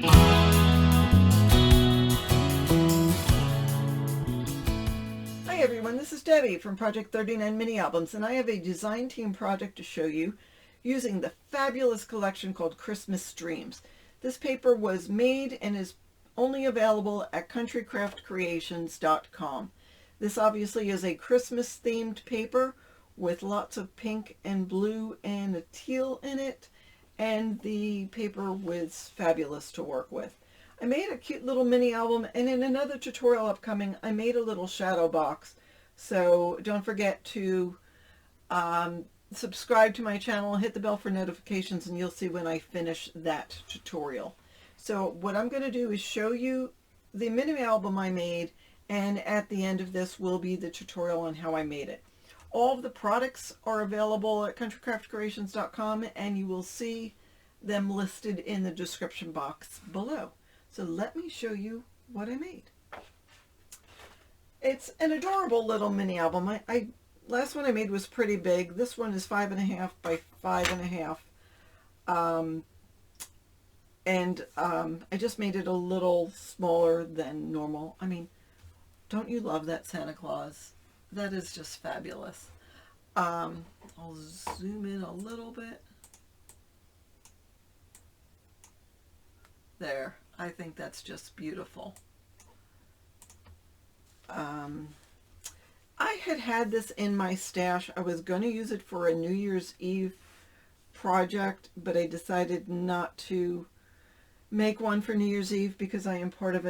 Hi everyone, this is Debbie from Project 39 Mini Albums, and I have a design team project to show you using the fabulous collection called Christmas Dreams. This paper was made and is only available at countrycraftcreations.com. This obviously is a Christmas themed paper with lots of pink and blue and a teal in it, and the paper was fabulous to work with. I made a cute little mini album, and in another tutorial upcoming, I made a little shadow box. So don't forget to subscribe to my channel, hit the bell for notifications, and you'll see when I finish that tutorial. So what I'm going to do is show you the mini album I made, and at the end of this will be the tutorial on how I made it. All of the products are available at countrycraftcreations.com, and you will see them listed in the description box below. So let me show you what I made. It's an adorable little mini album. Last one I made was pretty big. This one is 5.5 by 5.5. I just made it a little smaller than normal. I mean, don't you love that Santa Claus? That is just fabulous. I'll zoom in a little bit. There. I think that's just beautiful. I had this in my stash. I was going to use it for a New Year's Eve project, but I decided not to make one for New Year's Eve because I am part of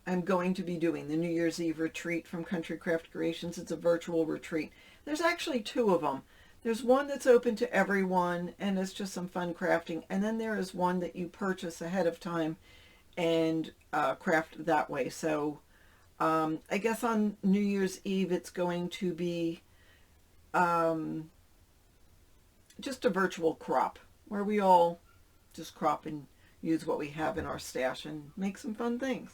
I'm going to be doing the New Year's Eve retreat from Country Craft Creations. It's a virtual retreat. There's actually two of them. There's one that's open to everyone, and it's just some fun crafting. And then there is one that you purchase ahead of time and craft that way. So I guess on New Year's Eve it's going to be just a virtual crop where we all just crop and use what we have in our stash and make some fun things.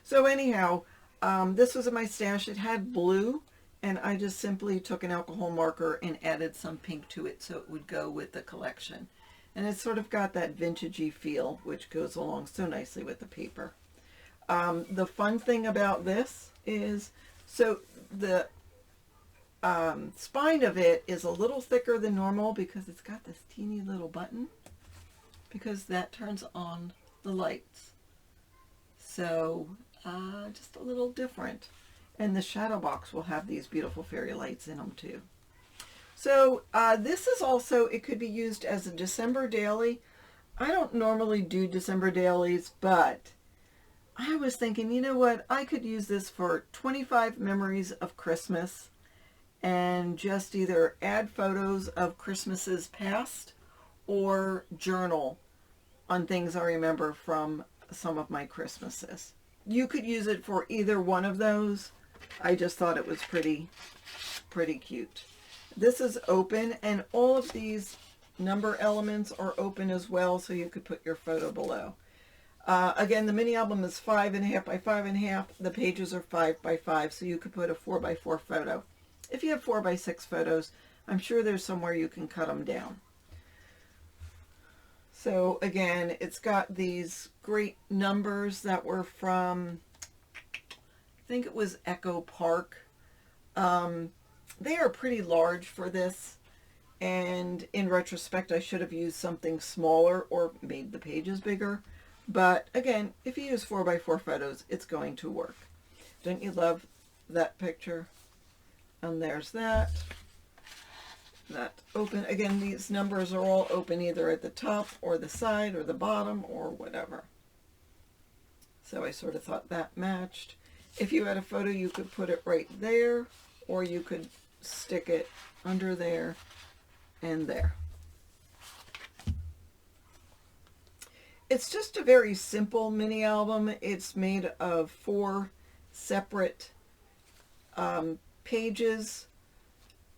So anyhow, this was in my stash. It had blue, and I just simply took an alcohol marker and added some pink to it so it would go with the collection. And it's sort of got that vintagey feel, which goes along so nicely with the paper. The fun thing about this is, so the spine of it is a little thicker than normal because it's got this teeny little button, because that turns on the lights. So just a little different. And the shadow box will have these beautiful fairy lights in them too. So this is also, it could be used as a December daily. I don't normally do December dailies, but I was thinking, you know what, I could use this for 25 memories of Christmas and just either add photos of Christmases past or journal on things I remember from some of my Christmases. You could use it for either one of those. I just thought it was pretty cute. This is open, and all of these number elements are open as well, so you could put your photo below. Again, the mini album is 5.5 by 5.5. The pages are 5 by 5, so you could put a 4 by 4 photo. If you have 4 by 6 photos, I'm sure there's somewhere you can cut them down. So again, it's got these great numbers that were from, I think it was Echo Park. They are pretty large for this, and in retrospect I should have used something smaller or made the pages bigger. But again, if you use 4 by 4 photos, it's going to work. Don't you love that picture? And there's that. That open. Again, these numbers are all open either at the top or the side or the bottom or whatever. So I sort of thought that matched. If you had a photo, you could put it right there, or you could stick it under there and there. It's just a very simple mini album. It's made of 4 separate pages,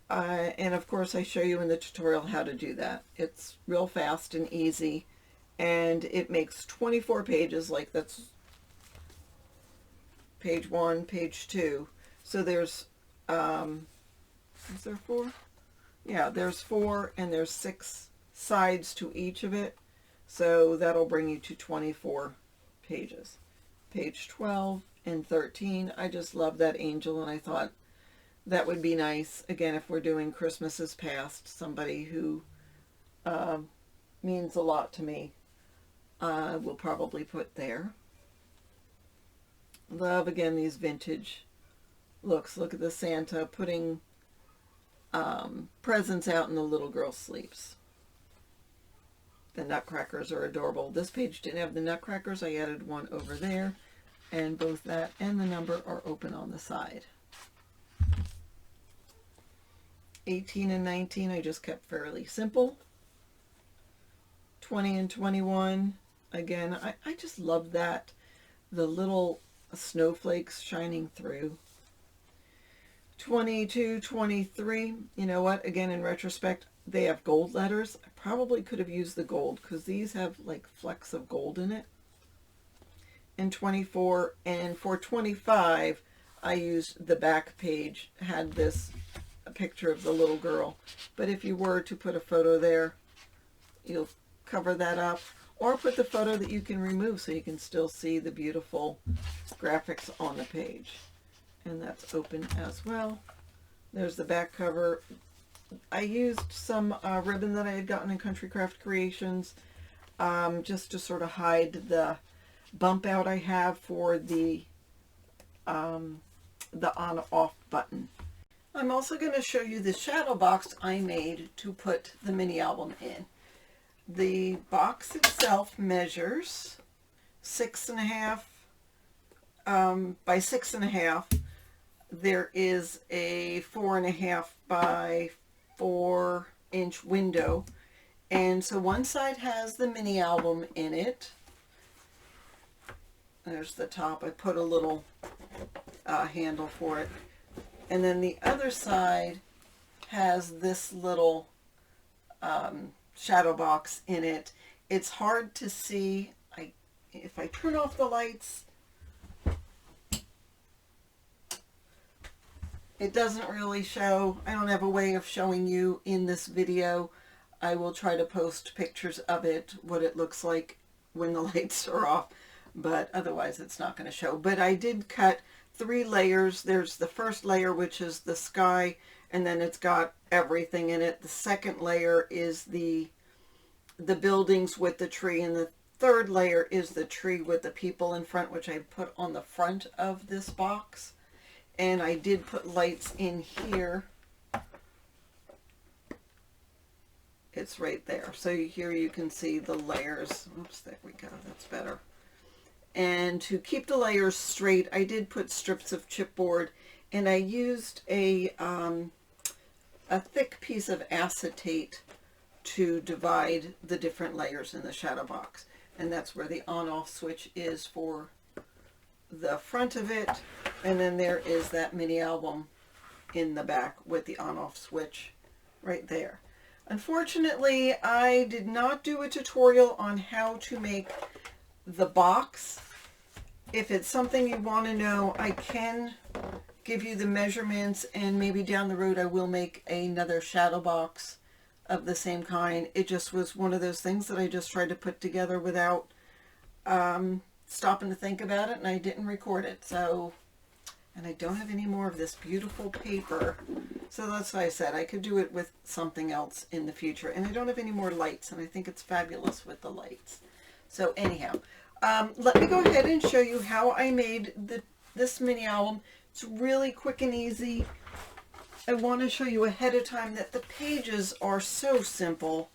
and of course I show you in the tutorial how to do that. It's real fast and easy, and it makes 24 pages. Like, that's page 1, page 2. So there's is there 4? Yeah, there's 4, and there's 6 sides to each of it. So that'll bring you to 24 pages. Page 12 and 13. I just love that angel, and I thought that would be nice, again, if we're doing Christmases Past, somebody who means a lot to me, we'll probably put there. Love, again, these vintage looks. Look at the Santa putting presents out and the little girl sleeps. The nutcrackers are adorable. This page didn't have the nutcrackers. I added one over there, and both that and the number are open on the side. 18 and 19 I just kept fairly simple. 20 and 21, again, I just love that. The little snowflakes shining through. 22, 23, you know what, again, in retrospect, they have gold letters. I probably could have used the gold because these have like flecks of gold in it. And 24, and for 25, I used the back page, had this a picture of the little girl. But if you were to put a photo there, you'll cover that up, or put the photo that you can remove so you can still see the beautiful graphics on the page. And that's open as well. There's the back cover. I used some ribbon that I had gotten in Country Craft Creations just to sort of hide the bump out I have for the on-off button. I'm also going to show you the shadow box I made to put the mini album in. The box itself measures 6.5 by 6.5. There is a 4.5 by 4 inch window, and so one side has the mini album in it. There's the top. I put a little handle for it, and then the other side has this little shadow box in it. It's hard to see. If I turn off the lights, it doesn't really show. I don't have a way of showing you in this video. I will try to post pictures of it, what it looks like when the lights are off, but otherwise it's not going to show. But I did cut 3 layers. There's the first layer, which is the sky, and then it's got everything in it. The second layer is the buildings with the tree, and the third layer is the tree with the people in front, which I put on the front of this box. And I did put lights in here. It's right there. So here you can see the layers. Oops, there we go. That's better. And to keep the layers straight, I did put strips of chipboard, and I used a thick piece of acetate to divide the different layers in the shadow box. And that's where the on-off switch is for the front of it, and then there is that mini album in the back with the on-off switch right there. Unfortunately, I did not do a tutorial on how to make the box. If it's something you want to know, I can give you the measurements, and maybe down the road I will make another shadow box of the same kind. It just was one of those things that I just tried to put together without stopping to think about it, and I didn't record it. So, and I don't have any more of this beautiful paper, so that's why I said I could do it with something else in the future. And I don't have any more lights, and I think it's fabulous with the lights. So anyhow, let me go ahead and show you how I made this mini album. It's really quick and easy. I want to show you ahead of time that the pages are so simple.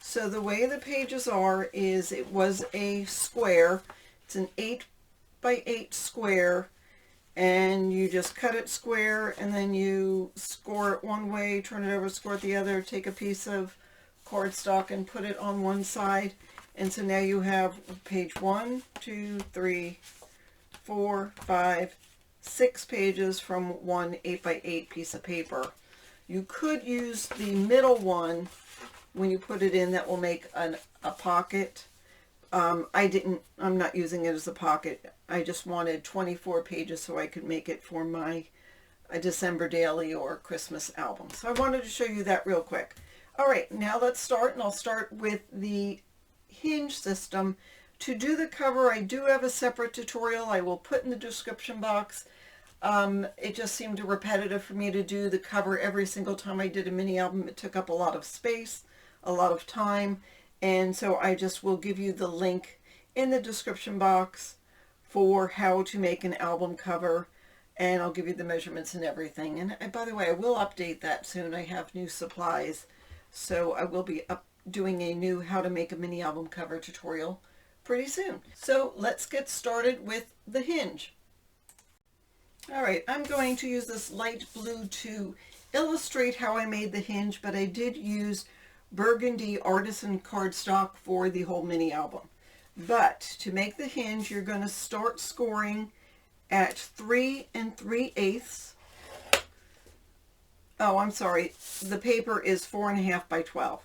So the way the pages are is, it was a square. It's an 8 by 8 square, and you just cut it square, and then you score it one way, turn it over, score it the other, take a piece of cardstock and put it on one side. And so now you have page 1, 2, 3, 4, 5, 6 pages from one 8 by 8 piece of paper. You could use the middle one when you put it in. That will make a pocket. I'm not using it as a pocket. I just wanted 24 pages so I could make it for my December daily or Christmas album. So I wanted to show you that real quick. All right, now let's start, and I'll start with the hinge system. To do the cover, I do have a separate tutorial I will put in the description box. It just seemed repetitive for me to do the cover every single time I did a mini album. It took up a lot of space, a lot of time, and so I just will give you the link in the description box for how to make an album cover, and I'll give you the measurements and everything. And by the way, I will update that soon. I have new supplies, so I will be doing a new how to make a mini album cover tutorial pretty soon. So let's get started with the hinge. Alright, I'm going to use this light blue to illustrate how I made the hinge, but I did use burgundy artisan cardstock for the whole mini album. But to make the hinge, you're going to start scoring at 3 3/8. Oh, I'm sorry. The paper is 4.5 by 12.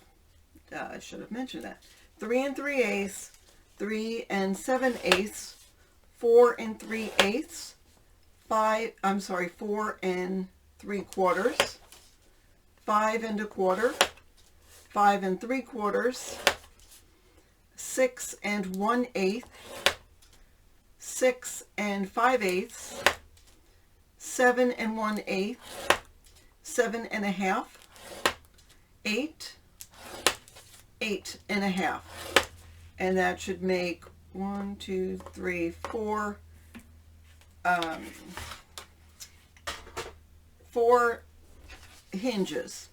I should have mentioned that. 3 3/8, 3 7/8, 4 3/8, 4 3/4, 5 1/4, 5 3/4, 6 1/8, 6 5/8, 7 1/8, 7 1/2, 8, 8 1/2, and that should make 1, 2, 3, 4, 4 hinges.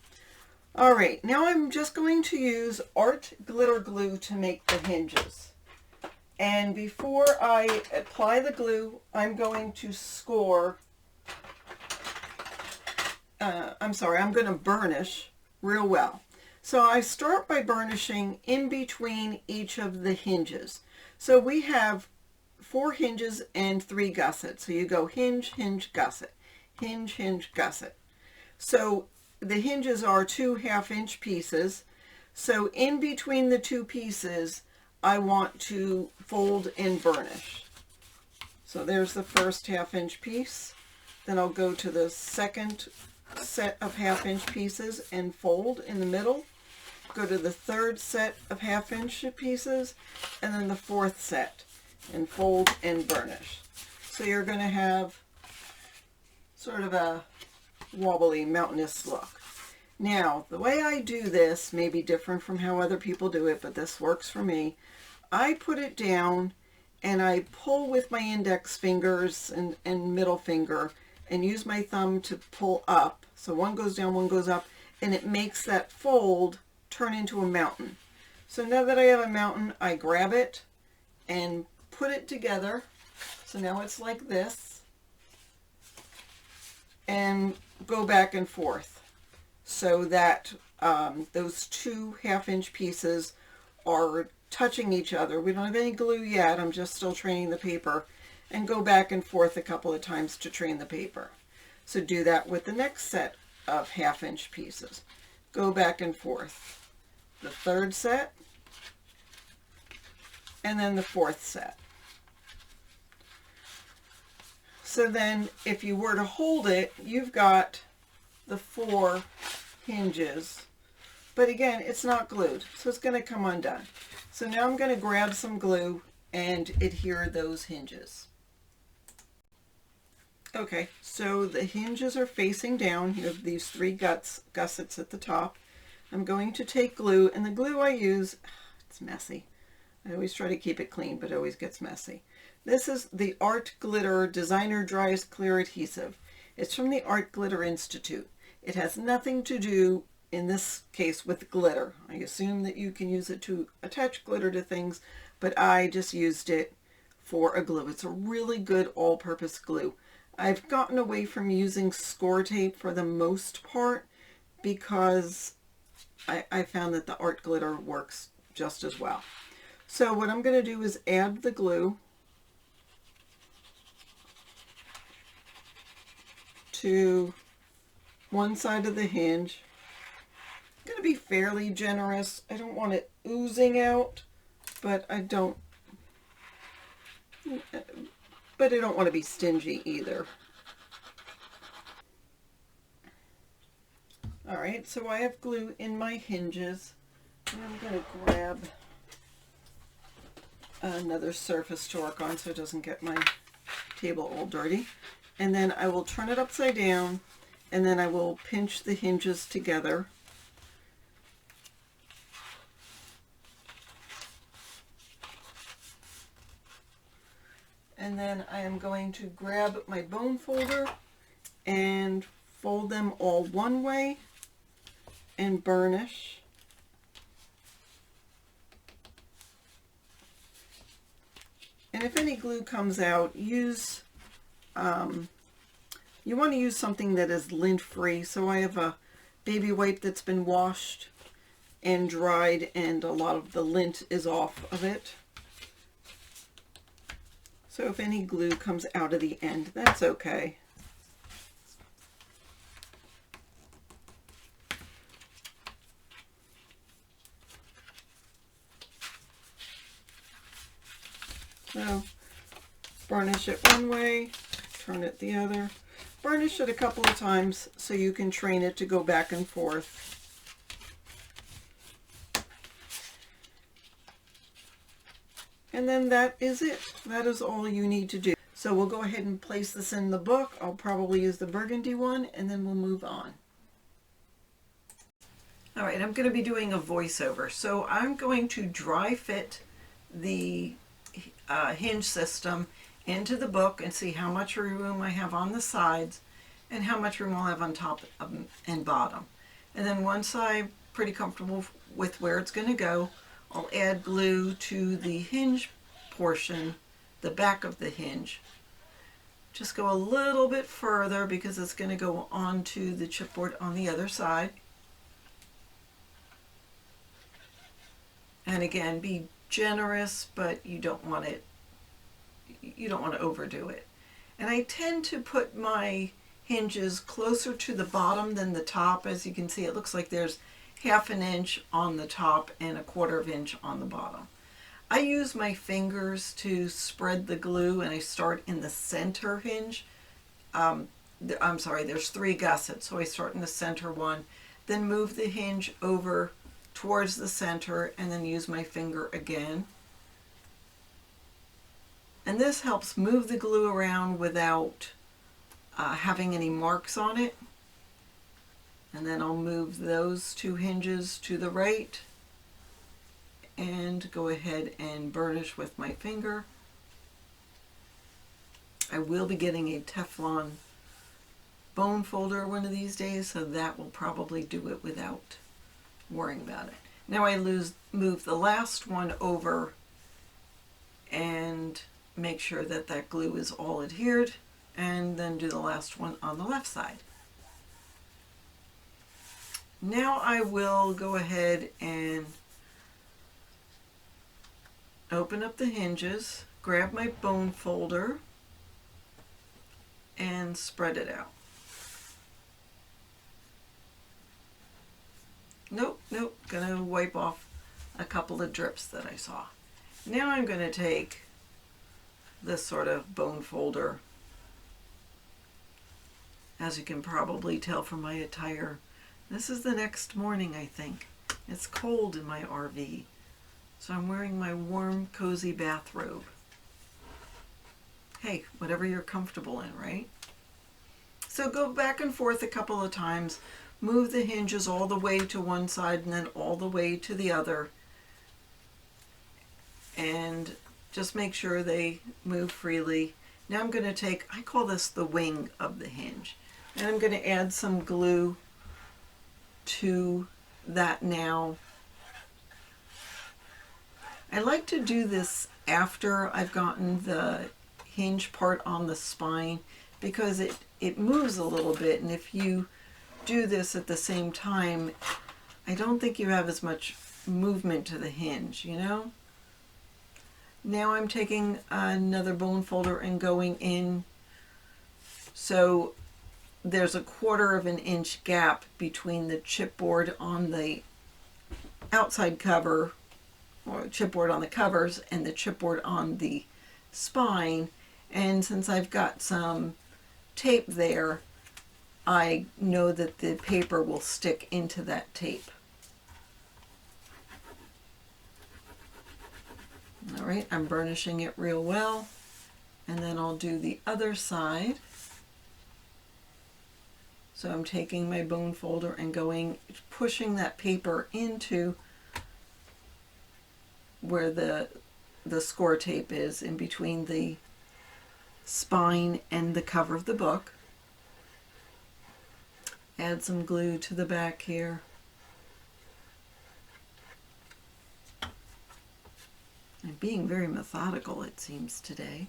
All right, now I'm just going to use art glitter glue to make the hinges. And before I apply the glue, I'm going to score, I'm going to burnish real well. So I start by burnishing in between each of the hinges. So we have 4 hinges and 3 gussets. So you go hinge, hinge, gusset, hinge, hinge, gusset. So the hinges are 2 1/2-inch pieces. So in between the 2 pieces, I want to fold and burnish. So there's the first 1/2-inch piece. Then I'll go to the second set of 1/2-inch pieces and fold in the middle. Go to the third set of 1/2-inch pieces, and then the fourth set, and fold and burnish. So you're going to have sort of a wobbly, mountainous look. Now, the way I do this may be different from how other people do it, but this works for me. I put it down and I pull with my index fingers and middle finger and use my thumb to pull up. So one goes down, one goes up, and it makes that fold turn into a mountain. So now that I have a mountain, I grab it and put it together. So now it's like this, and go back and forth so that those 2 1/2-inch pieces are touching each other. We don't have any glue yet. I'm just still training the paper, and go back and forth a couple of times to train the paper. So do that with the next set of 1/2-inch pieces. Go back and forth. The third set, and then the fourth set. So then if you were to hold it, you've got the 4 hinges, but again, it's not glued, so it's going to come undone. So now I'm going to grab some glue and adhere those hinges. Okay, so the hinges are facing down. You have these 3 gussets at the top. I'm going to take glue, and the glue I use, it's messy. I always try to keep it clean, but it always gets messy. This is the Art Glitter Designer Dries Clear Adhesive. It's from the Art Glitter Institute. It has nothing to do, in this case, with glitter. I assume that you can use it to attach glitter to things, but I just used it for a glue. It's a really good all-purpose glue. I've gotten away from using score tape for the most part because I found that the art glitter works just as well. So what I'm going to do is add the glue to one side of the hinge. I'm going to be fairly generous. I don't want it oozing out, but I don't want to be stingy either. All right, so I have glue in my hinges, and I'm going to grab another surface to work on so it doesn't get my table all dirty. And then I will turn it upside down, and then I will pinch the hinges together. And then I am going to grab my bone folder and fold them all one way and burnish. And if any glue comes out, use, you want to use something that is lint free. So I have a baby wipe that's been washed and dried, and a lot of the lint is off of it. So if any glue comes out of the end, that's okay. So burnish it one way, turn it the other. Burnish it a couple of times so you can train it to go back and forth. And then that is it. That is all you need to do. So we'll go ahead and place this in the book. I'll probably use the burgundy one, and then we'll move on. All right, I'm going to be doing a voiceover. So I'm going to dry fit the hinge system into the book and see how much room I have on the sides and how much room I'll have on top and bottom. And then once I'm pretty comfortable with where it's going to go, I'll add glue to the hinge portion, the back of the hinge. Just go a little bit further because it's going to go onto the chipboard on the other side. And again, be generous, but you don't want to overdo it. And I tend to put my hinges closer to the bottom than the top. As you can see, it looks like there's ½ inch on the top and $1/4 inch on the bottom. I use my fingers to spread the glue, and I start in the center hinge. I'm sorry, there's 3 gussets, so I start in the center one, then move the hinge over towards the center, and then use my finger again. And this helps move the glue around without having any marks on it. And then I'll move those 2 hinges to the right and go ahead and burnish with my finger. I will be getting a Teflon bone folder one of these days, so that will probably do it without worrying about it. Now I move the last one over and make sure that that glue is all adhered, and then do the last one on the left side. Now I will go ahead and open up the hinges, grab my bone folder, and spread it out. Nope, gonna wipe off a couple of drips that I saw. Now I'm gonna take this sort of bone folder. As you can probably tell from my attire, this is the next morning, I think. It's cold in my RV, so I'm wearing my warm, cozy bathrobe. Hey, whatever you're comfortable in, right? So go back and forth a couple of times, move the hinges all the way to one side and then all the way to the other, and just make sure they move freely. Now I'm going to take, I call this the wing of the hinge, and I'm going to add some glue to that now. I like to do this after I've gotten the hinge part on the spine because it moves a little bit, and if you do this at the same time, I don't think you have as much movement to the hinge, you know? Now I'm taking another bone folder and going in, so there's a $1/4 inch gap between the chipboard on the outside cover, or chipboard on the covers, and the chipboard on the spine. And since I've got some tape there, I know that the paper will stick into that tape. All right, I'm burnishing it real well, and then I'll do the other side. So I'm taking my bone folder and pushing that paper into where the score tape is, in between the spine and the cover of the book. Add some glue to the back here. I'm being very methodical, it seems, today.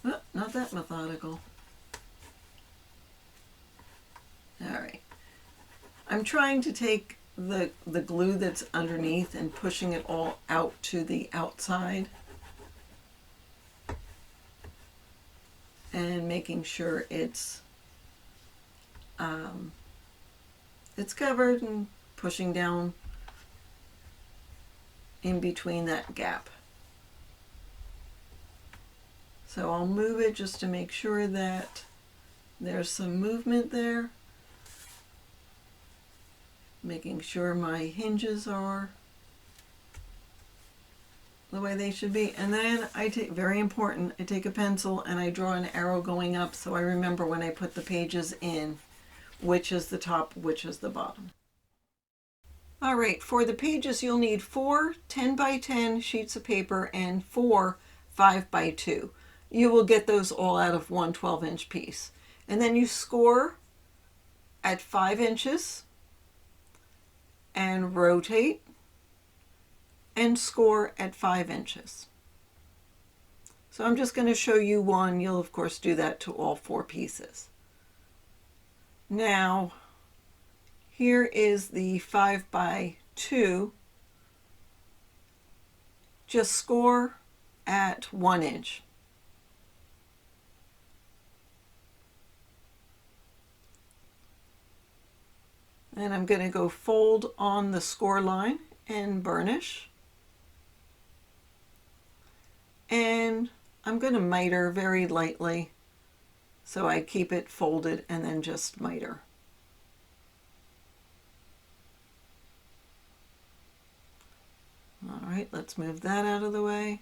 Oh, not that methodical. All right. I'm trying to take the glue that's underneath and pushing it all out to the outside. And making sure it's covered, and pushing down in between that gap. So I'll move it just to make sure that there's some movement there. Making sure my hinges are the way they should be. And then I take, very important, I take a pencil and I draw an arrow going up, so I remember when I put the pages in, which is the top, which is the bottom. All right, for the pages you'll need 4 10 by 10 sheets of paper and 4 5 by 2. You will get those all out of one 12-inch piece. And then you score at 5 inches and rotate and score at 5 inches. So I'm just going to show you one. You'll of course do that to all 4 pieces. Now, here is the 5 by 2. Just score at 1 inch. And I'm going to go fold on the score line and burnish. And I'm going to miter very lightly, so I keep it folded and then just miter. All right, let's move that out of the way.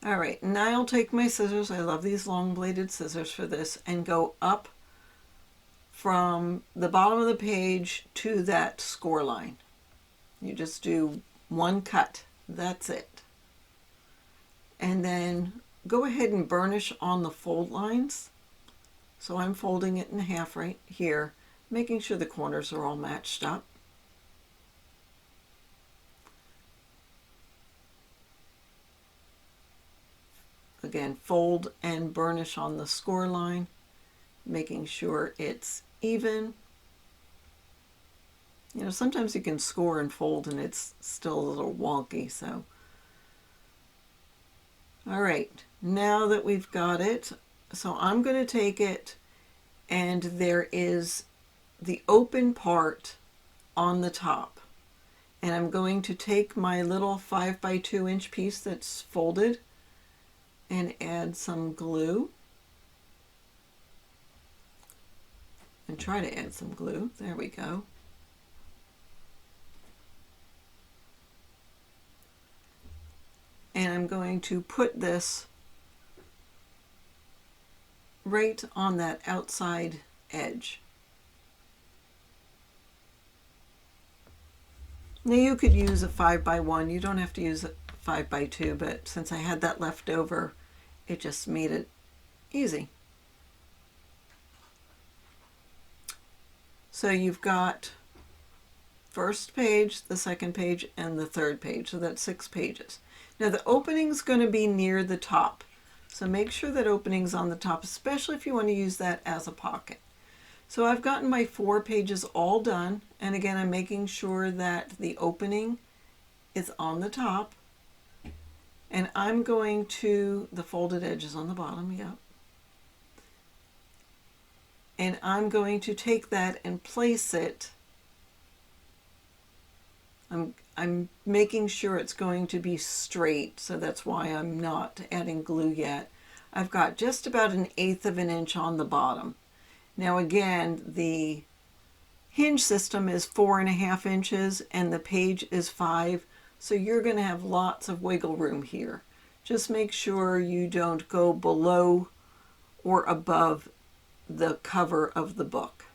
All right, now I'll take my scissors, I love these long bladed scissors for this, and go up from the bottom of the page to that score line. You just do one cut, that's it. And then go ahead and burnish on the fold lines. So I'm folding it in half right here, making sure the corners are all matched up. Again, fold and burnish on the score line, making sure it's even. You know, sometimes you can score and fold and it's still a little wonky, so. All right, now that we've got it, so I'm going to take it, and there is the open part on the top. And I'm going to take my little 5 by 2 inch piece that's folded and add some glue. And try to add some glue. There we go. And I'm going to put this right on that outside edge. Now you could use a 5 by 1. You don't have to use a 5 by 2, but since I had that left over, it just made it easy. So you've got first page, the second page, and the third page. So that's 6 pages. Now the opening's going to be near the top. So make sure that opening's on the top, especially if you want to use that as a pocket. So I've gotten my 4 pages all done. And again, I'm making sure that the opening is on the top. And I'm going to, the folded edges on the bottom, yep. And I'm going to take that and place it. I'm making sure it's going to be straight, so that's why I'm not adding glue yet. I've got just about 1/8 of an inch on the bottom. Now again, the hinge system is 4.5 inches and the page is 5. So you're going to have lots of wiggle room here. Just make sure you don't go below or above the cover of the book.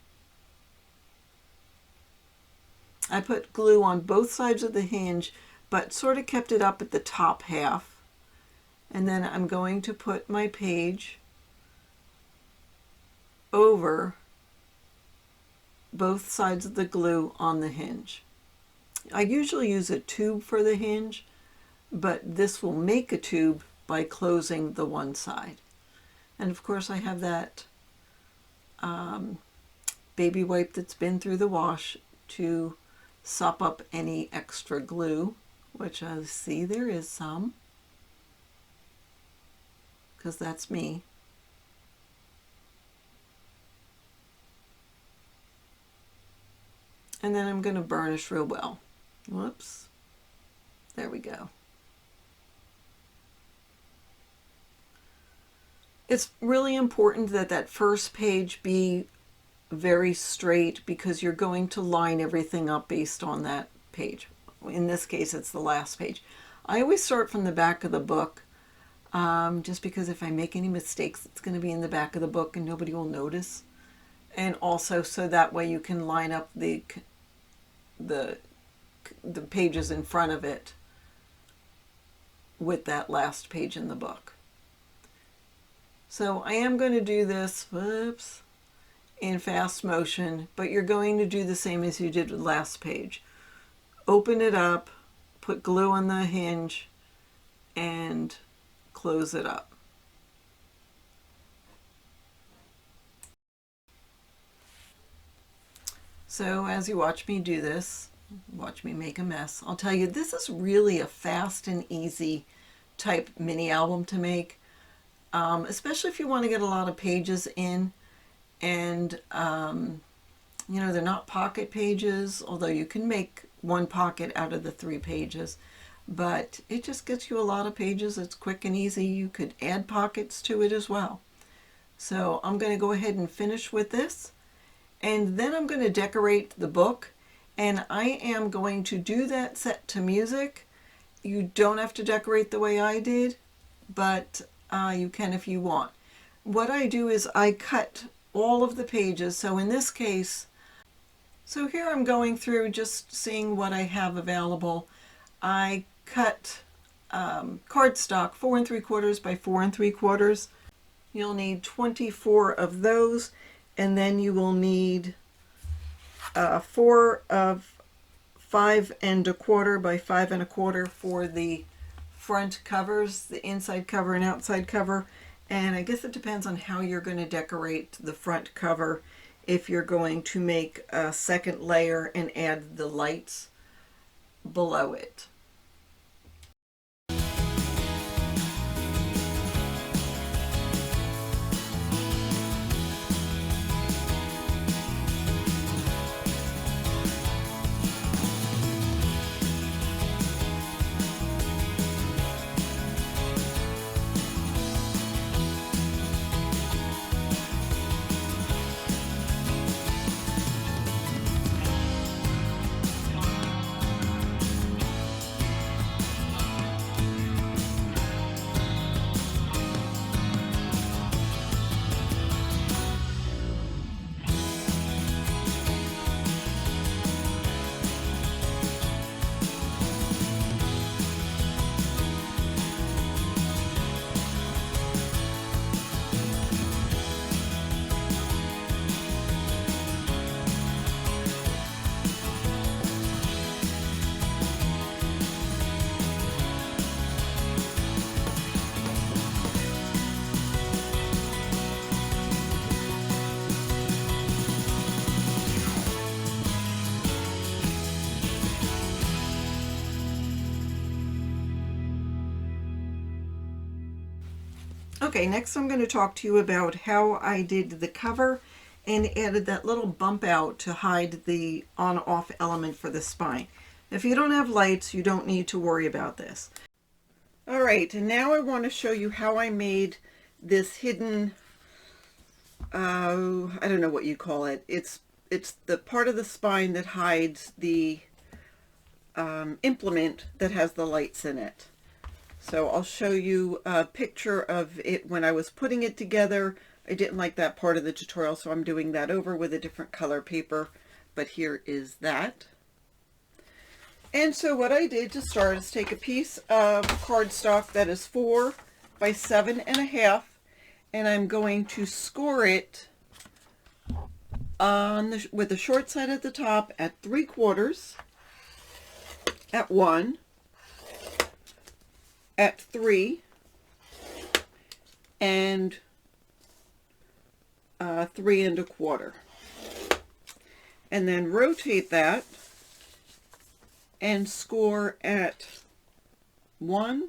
I put glue on both sides of the hinge, but sort of kept it up at the top half. And then I'm going to put my page over both sides of the glue on the hinge. I usually use a tube for the hinge, but this will make a tube by closing the one side. And of course I have that baby wipe that's been through the wash to sop up any extra glue, which I see there is some, because that's me. And then I'm going to burnish real well. Whoops. There we go. It's really important that that first page be very straight because you're going to line everything up based on that page. In this case, it's the last page. I always start from the back of the book just because if I make any mistakes, it's going to be in the back of the book and nobody will notice. And also so that way you can line up the pages in front of it with that last page in the book. So I am going to do this, whoops, in fast motion, but you're going to do the same as you did with last page. Open it up, put glue on the hinge, and close it up. So as you watch me do this, watch me make a mess, I'll tell you this is really a fast and easy type mini album to make. Especially if you want to get a lot of pages in, and you know, they're not pocket pages, although you can make one pocket out of the 3 pages, but it just gets you a lot of pages. It's quick and easy. You could add pockets to it as well. So I'm going to go ahead and finish with this, and then I'm going to decorate the book, and I am going to do that set to music. You don't have to decorate the way I did, but you can if you want. What I do is I cut all of the pages. So in this case, so here I'm going through just seeing what I have available. I cut cardstock 4 3/4 by 4 3/4. You'll need 24 of those, and then you will need 4 of 5 1/4 by 5 1/4 for the front covers, the inside cover and outside cover. And I guess it depends on how you're going to decorate the front cover, if you're going to make a second layer and add the lights below it. Okay, next I'm going to talk to you about how I did the cover and added that little bump out to hide the on-off element for the spine. If you don't have lights, you don't need to worry about this. All right, and now I want to show you how I made this hidden, I don't know what you call it. It's it's the part of the spine that hides the implement that has the lights in it. So I'll show you a picture of it when I was putting it together. I didn't like that part of the tutorial, so I'm doing that over with a different color paper, but here is that. And so what I did to start is take a piece of cardstock that is 4 by 7.5, and I'm going to score it on with the short side at the top at 3/4, at 1, at 3, and 3 1/4, and then rotate that and score at 1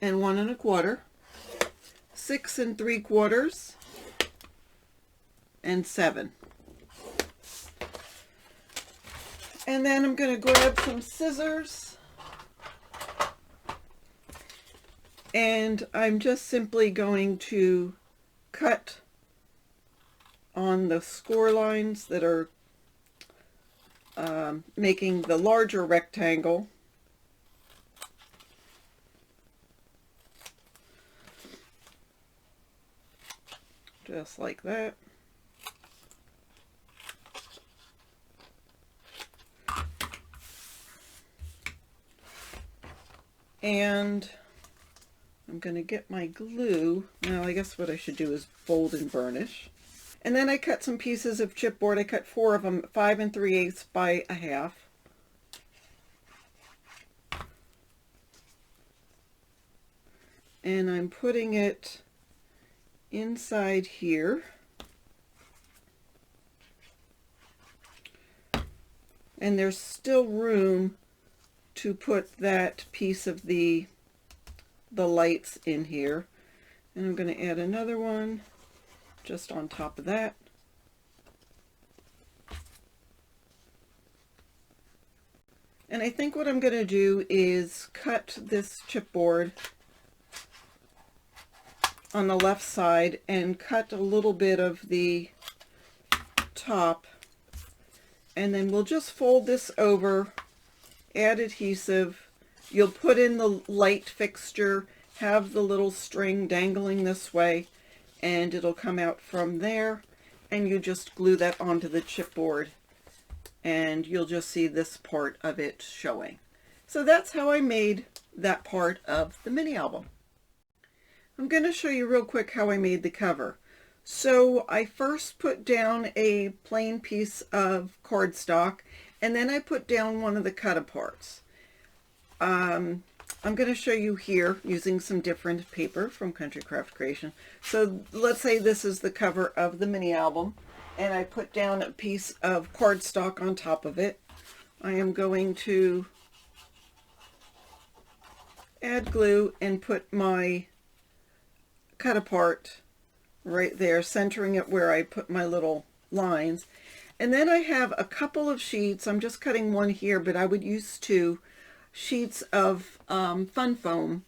and 1 1/4, 6 3/4, and 7. And then I'm going to grab some scissors, and I'm just simply going to cut on the score lines that are making the larger rectangle. Just like that. And I'm going to get my glue. Now I guess what I should do is fold and burnish. And then I cut some pieces of chipboard. I cut 4 of them, 5 3/8 by 1/2. And I'm putting it inside here. And there's still room to put that piece of the lights in here. And I'm going to add another one just on top of that. And I think what I'm going to do is cut this chipboard on the left side and cut a little bit of the top, and then we'll just fold this over, add adhesive. You'll put in the light fixture, have the little string dangling this way, and it'll come out from there, and you just glue that onto the chipboard, and you'll just see this part of it showing. So that's how I made that part of the mini album. I'm going to show you real quick how I made the cover. So I first put down a plain piece of cardstock, and then I put down one of the cut-aparts. I'm going to show you here using some different paper from Country Craft Creation. So let's say this is the cover of the mini album, and I put down a piece of cardstock on top of it. I am going to add glue and put my cut apart right there, centering it where I put my little lines. And then I have a couple of sheets. I'm just cutting one here, but I would use 2 sheets of fun foam,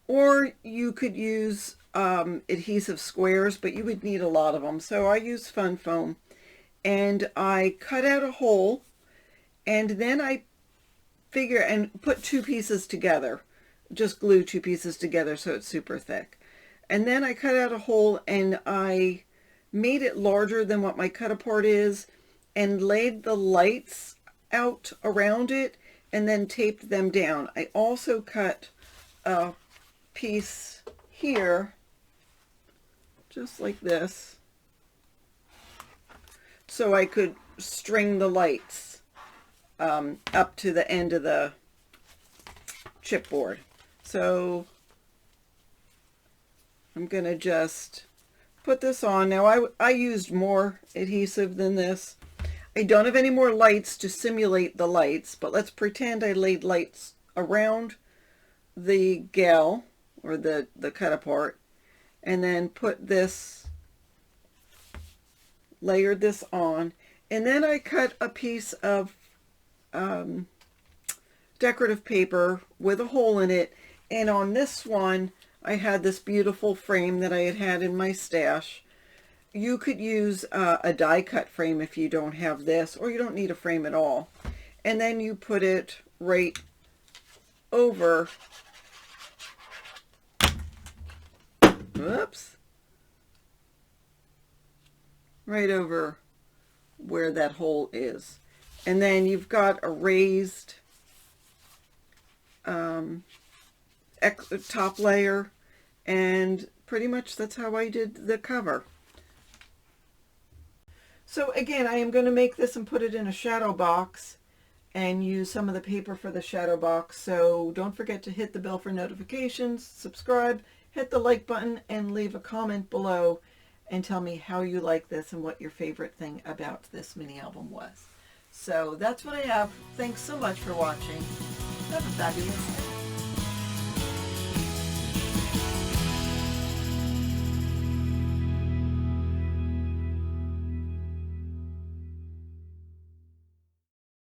or you could use adhesive squares, but you would need a lot of them. So I use fun foam, and I cut out a hole, and then I figure and put 2 pieces together, just glue 2 pieces together so it's super thick. And then I cut out a hole, and I made it larger than what my cut apart is, and laid the lights out around it, and then taped them down. I also cut a piece here, just like this, so I could string the lights up to the end of the chipboard. So I'm going to just put this on. Now I used more adhesive than this. I don't have any more lights to simulate the lights, but let's pretend I laid lights around the gal, or the cut apart, and then put this, layered this on, and then I cut a piece of decorative paper with a hole in it, and on this one I had this beautiful frame that I had in my stash, you could use a die cut frame if you don't have this, or you don't need a frame at all. And then you put it right over, whoops, right over where that hole is. And then you've got a raised top layer, and pretty much that's how I did the cover. So again, I am going to make this and put it in a shadow box and use some of the paper for the shadow box. So don't forget to hit the bell for notifications, subscribe, hit the like button, and leave a comment below and tell me how you like this and what your favorite thing about this mini album was. So that's what I have. Thanks so much for watching. Have a fabulous day.